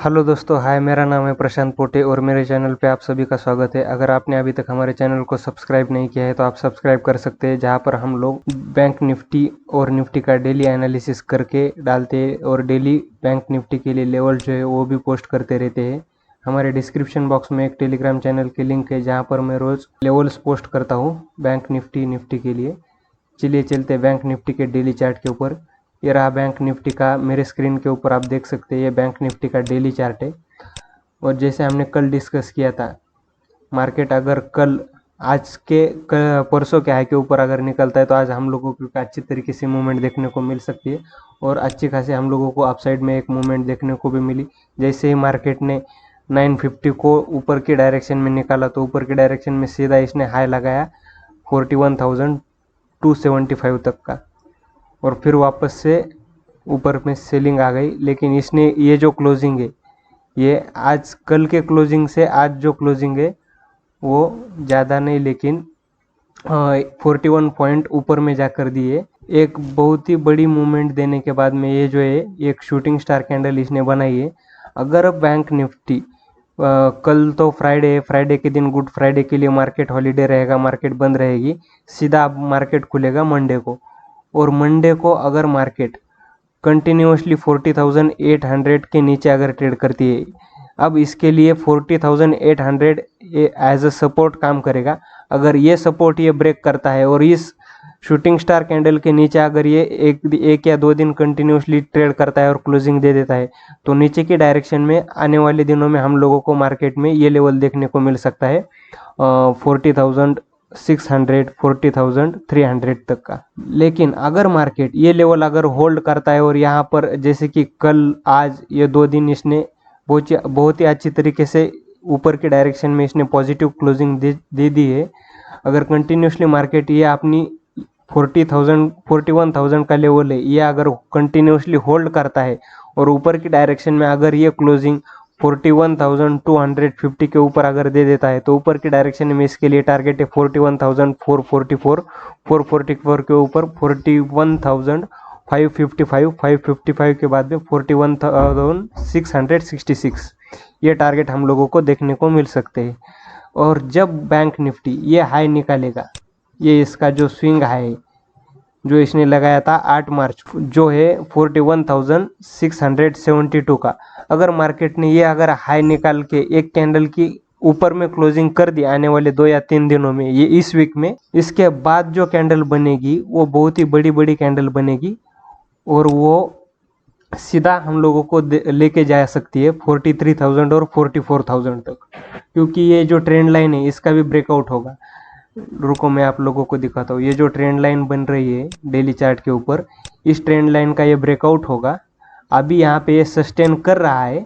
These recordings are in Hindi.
हेलो दोस्तों, हाय। मेरा नाम है प्रशांत पोटे और मेरे चैनल पे आप सभी का स्वागत है। अगर आपने अभी तक हमारे चैनल को सब्सक्राइब नहीं किया है तो आप सब्सक्राइब कर सकते हैं, जहां पर हम लोग बैंक निफ्टी और निफ्टी का डेली एनालिसिस करके डालते हैं और डेली बैंक निफ्टी के लिए लेवल जो है वो भी पोस्ट करते रहते हैं। हमारे डिस्क्रिप्शन बॉक्स में एक टेलीग्राम चैनल की लिंक है जहाँ पर मैं रोज़ लेवल्स पोस्ट करता हूँ बैंक निफ्टी के लिए। चलिए चलते हैं बैंक निफ्टी के डेली चार्ट के ऊपर। ये रहा बैंक निफ्टी का, मेरे स्क्रीन के ऊपर आप देख सकते हैं ये बैंक निफ्टी का डेली चार्ट है। और जैसे हमने कल डिस्कस किया था, मार्केट अगर कल आज के परसों के हाई के ऊपर अगर निकलता है तो आज हम लोगों को अच्छी तरीके से मूवमेंट देखने को मिल सकती है और अच्छी खासी हम लोगों को अपसाइड में एक मूवमेंट देखने को भी मिली। जैसे ही मार्केट ने 950 को ऊपर की डायरेक्शन में निकाला तो ऊपर की डायरेक्शन में सीधा इसने हाई लगाया 41,275 तक का और फिर वापस से ऊपर में सेलिंग आ गई। लेकिन इसने ये जो क्लोजिंग है, ये आज कल के क्लोजिंग से आज जो क्लोजिंग है वो ज़्यादा नहीं, लेकिन 41 पॉइंट ऊपर में जाकर दिए। एक बहुत ही बड़ी मूवमेंट देने के बाद में ये जो है एक शूटिंग स्टार कैंडल इसने बनाई है। अगर बैंक निफ्टी कल तो फ्राइडे है, फ्राइडे के दिन गुड फ्राइडे के लिए मार्केट हॉलीडे रहेगा, मार्केट बंद रहेगी। सीधा मार्केट खुलेगा मंडे को, और मंडे को अगर मार्केट कंटिन्यूसली 40,800 के नीचे अगर ट्रेड करती है, अब इसके लिए 40,800 एज अ सपोर्ट काम करेगा। अगर ये सपोर्ट ये ब्रेक करता है और इस शूटिंग स्टार कैंडल के नीचे अगर ये एक या दो दिन कंटिन्यूसली ट्रेड करता है और क्लोजिंग दे देता है तो नीचे की डायरेक्शन में आने वाले दिनों में हम लोगों को मार्केट में ये लेवल देखने को मिल सकता है 40,600 40,300 तक का। लेकिन अगर मार्केट ये लेवल अगर होल्ड करता है और यहाँ पर जैसे कि कल आज ये 2 दिन इसने बहुत ही अच्छी तरीके से ऊपर की डायरेक्शन में इसने पॉजिटिव क्लोजिंग दे दी है। अगर कंटिन्यूसली मार्केट ये अपनी 41,000 का लेवल है, ये अगर कंटिन्यूसली होल्ड करता है और ऊपर की डायरेक्शन में अगर ये क्लोजिंग 41,250 के ऊपर अगर दे देता है तो ऊपर की डायरेक्शन में इसके लिए टारगेट है 41,444 के ऊपर 41,555 के बाद में 41,666 ये टारगेट हम लोगों को देखने को मिल सकते हैं। और जब बैंक निफ्टी ये हाई निकालेगा, ये इसका जो स्विंग हाई जो इसने लगाया था 8 मार्च जो है 41,672 का, अगर मार्केट ने ये अगर हाई निकाल के एक कैंडल की ऊपर में क्लोजिंग कर दी आने वाले 2 या 3 दिनों में, ये इस वीक में, इसके बाद जो कैंडल बनेगी वो बहुत ही बड़ी कैंडल बनेगी और वो सीधा हम लोगों को लेके जा सकती है 43,000 और 44,000 तक, क्योंकि ये जो ट्रेंड लाइन है इसका भी ब्रेकआउट होगा। रुको मैं आप लोगों को दिखाता हूँ। ये जो ट्रेंड लाइन बन रही है डेली चार्ट के ऊपर, इस ट्रेंड लाइन का ये ब्रेकआउट होगा। अभी यहाँ पे ये सस्टेन कर रहा है।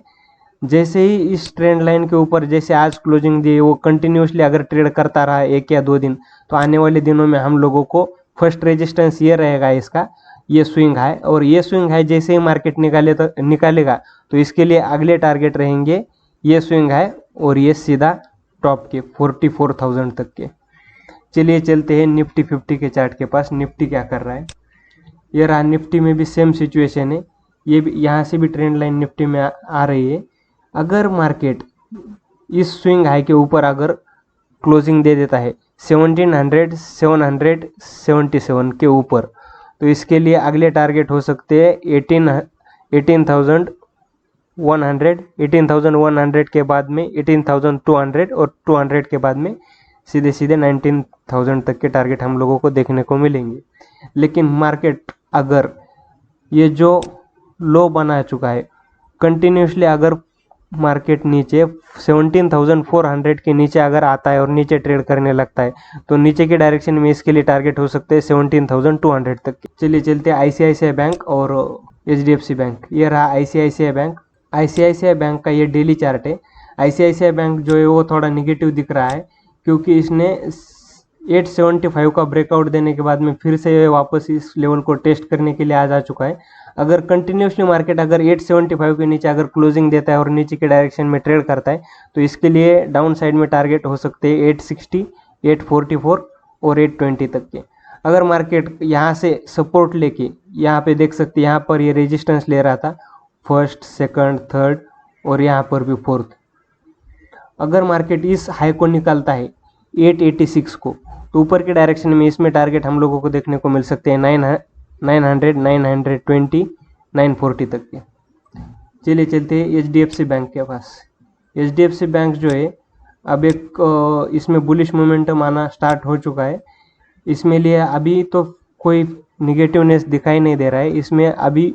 जैसे ही इस ट्रेंड लाइन के ऊपर जैसे आज क्लोजिंग दी वो कंटिन्यूसली अगर ट्रेड करता रहा 1 या 2 दिन, तो आने वाले दिनों में हम लोगों को फर्स्ट रेजिस्टेंस ये रहेगा इसका, ये स्विंग हाई। और ये स्विंग हाई जैसे ही मार्केट निकालेगा तो इसके लिए अगले टारगेट रहेंगे ये स्विंग हाई और ये सीधा टॉप के 44,000 तक के। चलिए चलते हैं निफ्टी 50 के चार्ट के पास। निफ्टी क्या कर रहा है, ये रहा। निफ्टी में भी सेम सिचुएशन है, ये भी यहाँ से भी ट्रेंड लाइन निफ्टी में आ रही है। अगर मार्केट इस स्विंग हाई के ऊपर अगर क्लोजिंग दे देता है 17,777 के ऊपर, तो इसके लिए अगले टारगेट हो सकते हैं 18,100 के बाद में 18,200 और 200 के बाद में सीधे 19,000 तक के टारगेट हम लोगों को देखने को मिलेंगे। लेकिन मार्केट अगर ये जो लो बना चुका है कंटिन्यूसली, अगर मार्केट नीचे 17,400 के नीचे अगर आता है और नीचे ट्रेड करने लगता है तो नीचे के डायरेक्शन में इसके लिए टारगेट हो सकते हैं 17,200 तक के। चलिए चलते हैं ICICI बैंक और HDFC बैंक। ये रहा ICICI बैंक। ICICI बैंक का ये डेली चार्ट है। ICICI बैंक जो है वो थोड़ा निगेटिव दिख रहा है, क्योंकि इसने 875 का ब्रेकआउट देने के बाद में फिर से वापस इस लेवल को टेस्ट करने के लिए आ जा चुका है। अगर कंटिन्यूसली मार्केट अगर 875 के नीचे अगर क्लोजिंग देता है और नीचे के डायरेक्शन में ट्रेड करता है तो इसके लिए डाउन साइड में टारगेट हो सकते हैं 860, 844 और 820 तक के। अगर मार्केट यहाँ से सपोर्ट लेके यहाँ पे देख सकते हैं, यहाँ पर ये रेजिस्टेंस ले रहा था, फर्स्ट, सेकंड, थर्ड और यहाँ पर भी 4th। अगर मार्केट इस हाई को निकालता है 886 को, तो ऊपर के डायरेक्शन में इसमें टारगेट हम लोगों को देखने को मिल सकते हैं 900, 920, 940 तक के। चलिए चलते हैं HDFC बैंक के पास। HDFC बैंक जो है अब एक इसमें बुलिश मोमेंटम आना स्टार्ट हो चुका है। इसमें लिए अभी तो कोई निगेटिवनेस दिखाई नहीं दे रहा है। इसमें अभी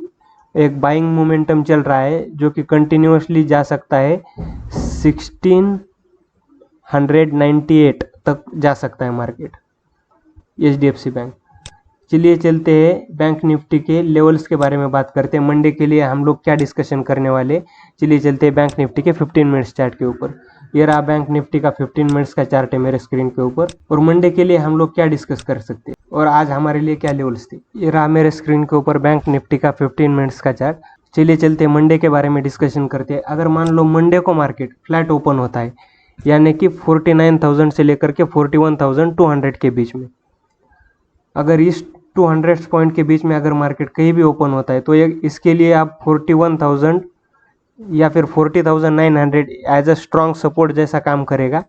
एक बाइंग मोमेंटम चल रहा है जो कि कंटिन्यूसली जा सकता है 1698 तक जा सकता है मार्केट HDFC बैंक। चलिए चलते हैं बैंक निफ्टी के लेवल्स के बारे में बात करते हैं। मंडे के लिए हम लोग क्या डिस्कशन करने वाले। चलिए चलते हैं बैंक निफ्टी के 15 मिनट्स चार्ट के ऊपर। ये रहा बैंक निफ्टी का 15 मिनट्स का चार्ट है मेरे स्क्रीन के ऊपर। और मंडे के लिए हम लोग क्या डिस्कस कर सकते हैं और आज हमारे लिए क्या लेवल्स थे। ये रहा मेरे स्क्रीन के ऊपर बैंक निफ्टी का 15 मिनट्स का चार्ट। चलिए चलते हैं मंडे के बारे में डिस्कशन करते हैं। अगर मान लो मंडे को मार्केट फ्लैट ओपन होता है, यानी कि 49,000 से लेकर के 41,200 के बीच में, अगर इस 200 पॉइंट के बीच में अगर मार्केट कहीं भी ओपन होता है तो इसके लिए आप 41,000 या फिर 40,900 एज अ स्ट्रॉन्ग सपोर्ट जैसा काम करेगा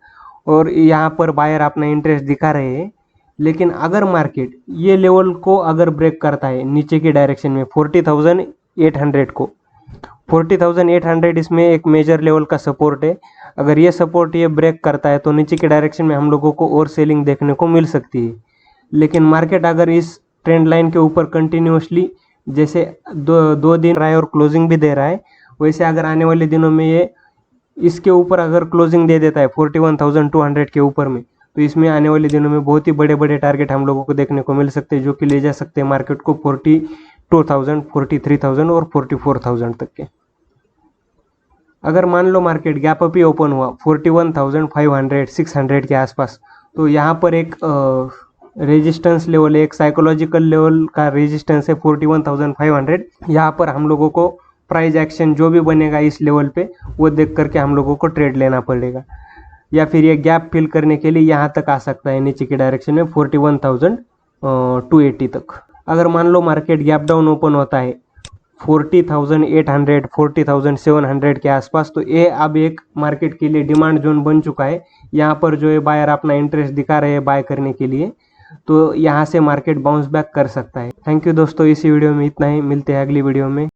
और यहाँ पर बायर अपना इंटरेस्ट दिखा रहे हैं। लेकिन अगर मार्केट ये लेवल को अगर ब्रेक करता है नीचे की डायरेक्शन में 40,800 को, 40,800 इसमें एक मेजर लेवल का सपोर्ट है। अगर ये सपोर्ट ये ब्रेक करता है तो नीचे की डायरेक्शन में हम लोगों को और सेलिंग देखने को मिल सकती है। लेकिन मार्केट अगर इस ट्रेंड लाइन के ऊपर कंटिन्यूसली जैसे दो दिन रहा है और क्लोजिंग भी दे रहा है, वैसे अगर आने वाले दिनों में ये इसके ऊपर अगर क्लोजिंग दे देता है 41,200 के ऊपर में, तो इसमें आने वाले दिनों में बहुत ही बड़े बड़े टारगेट हम लोगों को देखने को मिल सकते हैं जो कि ले जा सकते हैं मार्केट को 42,000, 43,000 और 44,000 तक के। अगर मान लो मार्केट गैप अप ही ओपन हुआ 41,500, 600 के आसपास, तो यहाँ पर एक रेजिस्टेंस लेवल है, एक साइकोलॉजिकल लेवल का रेजिस्टेंस है 41,500। यहाँ पर हम लोगों को प्राइस एक्शन जो भी बनेगा इस लेवल पे वो देख करके हम लोगों को ट्रेड लेना पड़ेगा, या फिर ये गैप फिल करने के लिए यहाँ तक आ सकता है नीचे की डायरेक्शन में 41,280 तक। अगर मान लो मार्केट गैप डाउन ओपन होता है 40,800, 40,700 के आसपास, तो ये अब एक मार्केट के लिए डिमांड जोन बन चुका है। यहाँ पर जो है बायर अपना इंटरेस्ट दिखा रहे हैं बाय करने के लिए, तो यहाँ से मार्केट बाउंस बैक कर सकता है। थैंक यू दोस्तों, इसी वीडियो में इतना ही, मिलते हैं अगली वीडियो में।